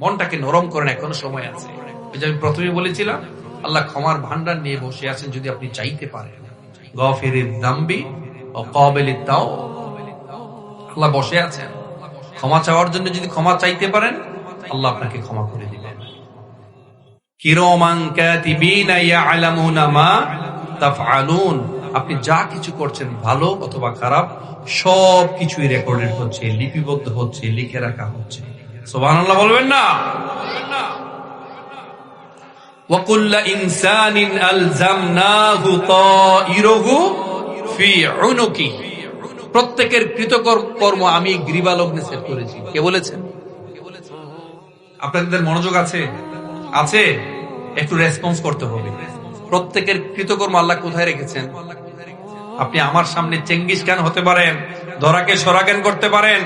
মনটাকে নরম করেন, এখনো সময় আছে। ওই যে আমি প্রথমে বলেছিলাম, আল্লাহ ক্ষমার ভান্ডার নিয়ে বসে আছেন যদি আপনি চাইতে পারেন। গফিরিদ যামবি ওয়া ক্বাবিলিত তাওব, আল্লাহ বসে আছেন ক্ষমা চাওয়ার জন্য। যদি ক্ষমা চাইতে পারেন, আল্লাহ আপনাকে ক্ষমা করে দিবেন। কিরামান কাতিবিনা ইয়ালামুনা মা তাফআলুন, আপনি যা কিছু করছেন ভালো অথবা খারাপ সব কিছুই রেকর্ডেড হচ্ছে, লিপিবদ্ধ হচ্ছে, লিখে রাখা হচ্ছে। সুবহানাল্লাহ বলবেন না? ওয়া কুল্লু ইনসানিন আলজামনাহু তাইরুহু ফি উনুকিহি, প্রত্যেকের কৃতকর্ম আমি গ্রীবালগ্নে সেট করেছি। কে বলেছেন? আপনাদের মনোযোগ আছে? আছে? একটু রেসপন্স করতে হবে। প্রত্যেকের কৃতকর্ম আল্লাহ কোথায় রেখেছেন? আপনি আমার সামনে চেঙ্গিস খান হতে পারেন, ধরাকে সরাকেন করতে পারেন,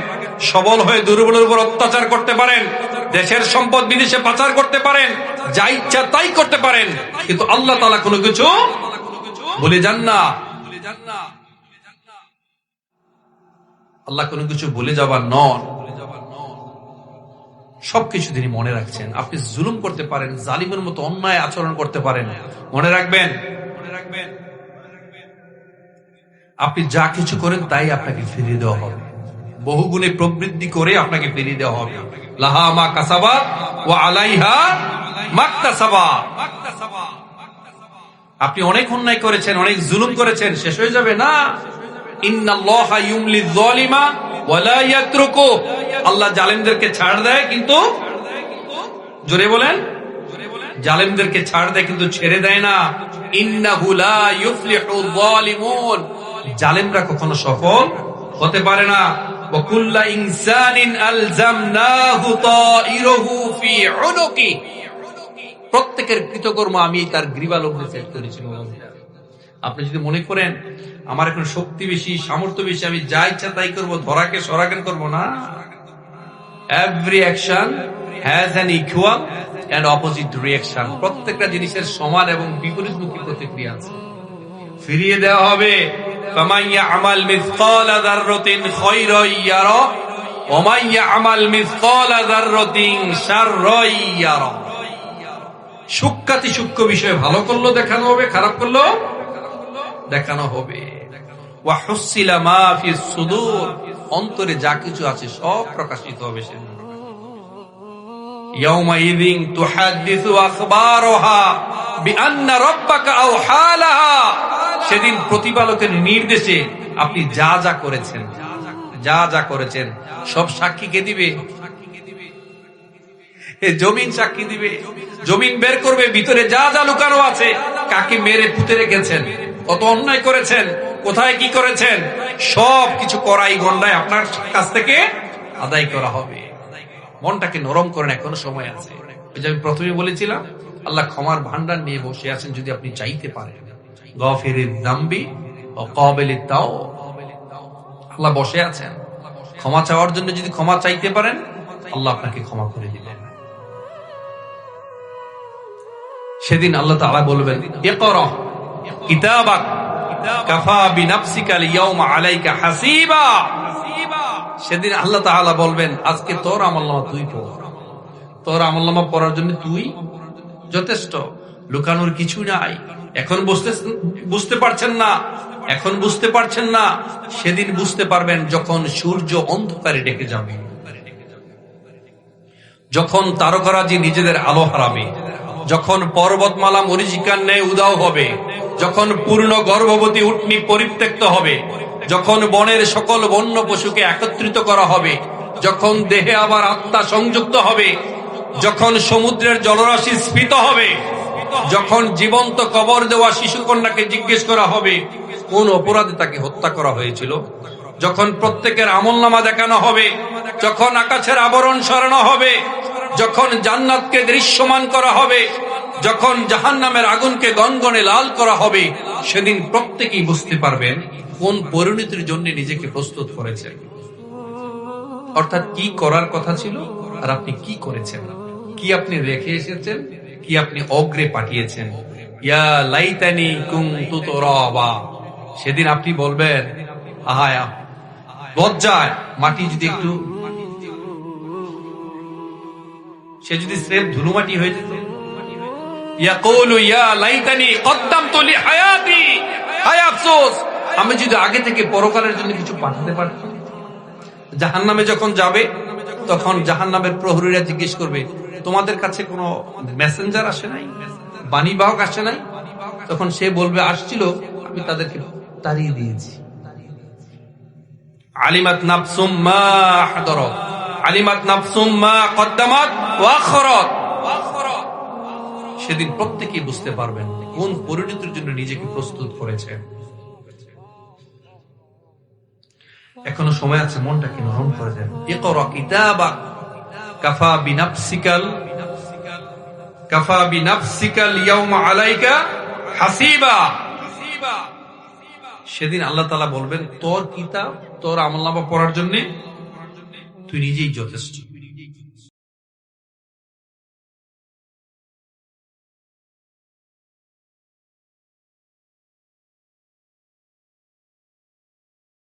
সবল হয়ে দুর্বলের উপর অত্যাচার করতে পারেন, দেশের সম্পদ বিদেশে পাচার করতে পারেন, যা ইচ্ছা তাই করতে পারেন, কিন্তু আল্লাহ তাআলা কোনো কিছু ভুলে যান না। আল্লাহ কোনো কিছু ভুলে যাবার নন, সবকিছু তিনি মনে রাখছেন। আপনি জুলুম করতে পারেন, জালিমের মতো অন্যায় আচরণ করতে পারেন, মনে রাখবেন আপনি যা কিছু করেন তাই আপনাকে ফিরিয়ে দেওয়া হবে, বহুগুণে প্রবৃদ্ধি করে আপনাকে ফিরিয়ে দেওয়া হবে। লাহা মা কাসাবাত ওয়া আলাইহা মাকতাসাবাত। আপনি অনেক অন্যায় করেছেন, অনেক জুলুম করেছেন, শেষ হয়ে যাবে না। ইন্নাল্লাহা ইউমলিয যালিমা ওয়া লা ইয়াতরুকু, আল্লাহ জালেমদেরকে ছাড় দেয় কিন্তু, জোরে বলেন, জালেমদেরকে ছাড় দেয় কিন্তু ছেড়ে দেয় না। ইন্নাহু লা ইউফলিহুল যালিমুন, জালেমরা কখনো সফল হতে পারে না। ওয়া কুল্লু ইনসানিন আলজামনাহু তাইরুহু ফি উনুকি, প্রত্যেকের কৃতকর্ম আমি তার গ্রীবালগ্নে সেট করেছি। আপনি যদি মনে করেন আমার এখন শক্তি বেশি, সামর্থ্য বেশি, আমি যা ইচ্ছা তাই করবো, ধরাকে সরাকেন করবো না। Every action has an equal and opposite reaction, প্রত্যেকটা জিনিসের সমান এবং বিপরীতমুখী প্রতিক্রিয়া আছে। ফিরিয়ে দেওয়া হবে। ফামান ইয়ামাল মিসকালা যাররাতিন খায়রান ইয়ারা ওয়া মান ইয়ামাল মিসকালা যাররাতিন শাররান ইয়ারা, সূক্ষ্মাতি সূক্ষ্ম বিষয় ভালো করলো দেখানো হবে, খারাপ করলো দেখানো হবে। ওয়া হুসিলা মা ফিস সুদূর, অন্তরে যা কিছু আছে সব প্রকাশিত হবে সেদিন। ইয়াউমাইযিন তুহাদ্দিসু আখবারহা বিআন্না রাব্বাকা আওহা লাহা, সেদিন প্রতিপালকের নির্দেশে আপনি যা যা করেছেন, যা যা করেছেন সব সাক্ষীকে দিবে। জমিন সাক্ষী দিবে, জমিন বের করবে ভিতরে যা যা লুকানো আছে, কাকে মেরে পুঁতে রেখেছেন, কত অন্যায় করেছেন, কোথায় কি করেছেন, সব কিছু করাই গন্ডায় আপনার কাছ থেকে আদায় করা হবে। মনটাকে নরম করেন, এখনো সময় আছে। ওই যে আমি প্রথমে বলেছিলাম, আল্লাহ ক্ষমার ভান্ডার নিয়ে বসে আছেন যদি আপনি চাইতে পারেন। গফিরিদ যামবি ওয়া ক্বাবিলিত তাওব, আল্লাহ বসে আছেন ক্ষমা চাওয়ার জন্য। যদি ক্ষমা চাইতে পারেন, আল্লাহ আপনাকে ক্ষমা করে দিবেন। সেদিন আল্লাহ তাআলা বলবেন, ইকরা কিতাবাক কাফা বিনাফসিকা আল-ইয়াওমা আলাইকা হাসিবা, সেদিন আল্লাহ তাআলা বলবেন, আজকে তোর আমলনামা তুই পড়, তোর আমলনামা পড়ার জন্য তুই যথেষ্ট, লুকানোর কিছু নাই। এখন বুঝতে পারছেন না, এখন বুঝতে পারছেন না, সেদিন বুঝতে পারবেন যখন সূর্য অন্ধকারে ঢেকে যাবে, যখন তারকারাজি নিজেদের আলো হারাবে, যখন পর্বতমালা মরীচিকার ন্যায় উধাও হবে, যখন পূর্ণ গর্ভবতী উটনী পরিত্যক্ত হবে, যখন বনের সকল বন্য পশুকে একত্রিত করা হবে, যখন দেহে আবার আত্মা সংযুক্ত হবে, যখন সমুদ্রের জলরাশি স্ফীত হবে, যখন জীবন্ত কবর দেওয়া শিশুকন্যাকে জিজ্ঞেস করা হবে কোন অপরাধে তাকে হত্যা করা হয়েছিল, যখন প্রত্যেকের আমলনামা দেখানো হবে, যখন আকাশের আবরণ সরানো হবে, যখন জান্নাতকে দৃশ্যমান করা হবে, যখন জাহান্নামের আগুনকে গনগনে লাল করা হবে, সেদিন প্রত্যেকেই বুঝতে পারবেন কোন পরিণতির জন্য নিজেকে প্রস্তুত করেছেন, অর্থাৎ কি করার কথা ছিল আর আপনি কি করেছেন, কি আপনি রেখে এসেছেন, কি আপনি অগ্রে পাঠিয়েছেন। ইয়া লাইতানি কুনতু তুরাবা, সেদিন আপনি বলবেন, আহায়া লজ্জায় মাটি যদি একটু সে যদি স্রেফ ধুলোমাটি হয়ে যেত, ইয়াকুলু ইয়া লাইতানি কদ্দামতু লি হায়াতি, হায় আফসোস আমি যদি আগে থেকে পরকালের জন্য কিছু পাঠাতে পারতাম। জাহান্নামে যখন যাবে তখন জাহান্নামের প্রহরীরা জিজ্ঞেস করবে, তোমাদের কাছে কোনো মেসেঞ্জার আসে নাই, বাণীবাহক আসে নাই? তখন সে বলবে, আসছিল, আমি তাদেরকে তাড়িয়ে দিয়েছি। আলিমাত নাফসুম মা হাদারাত, আলিমাত নাফসুম মা কদ্দামাত ওয়া আখরাত। সেদিন প্রত্যেকেই বুঝতে পারবেন কোন পরিণতির জন্য নিজেকে প্রস্তুত করেছেন। এখনো সময় আছে, মনটাকে নরম করে দেন। ইকরা কিতাবাক কাফা বিনাফসিকাল ইয়াউমা আলাইকা হাসিবা। সেদিন আল্লাহ তাআলা বলবেন, তোর কিতাব, তোর আমলনামা পড়ার জন্য তুই নিজেই যথেষ্ট।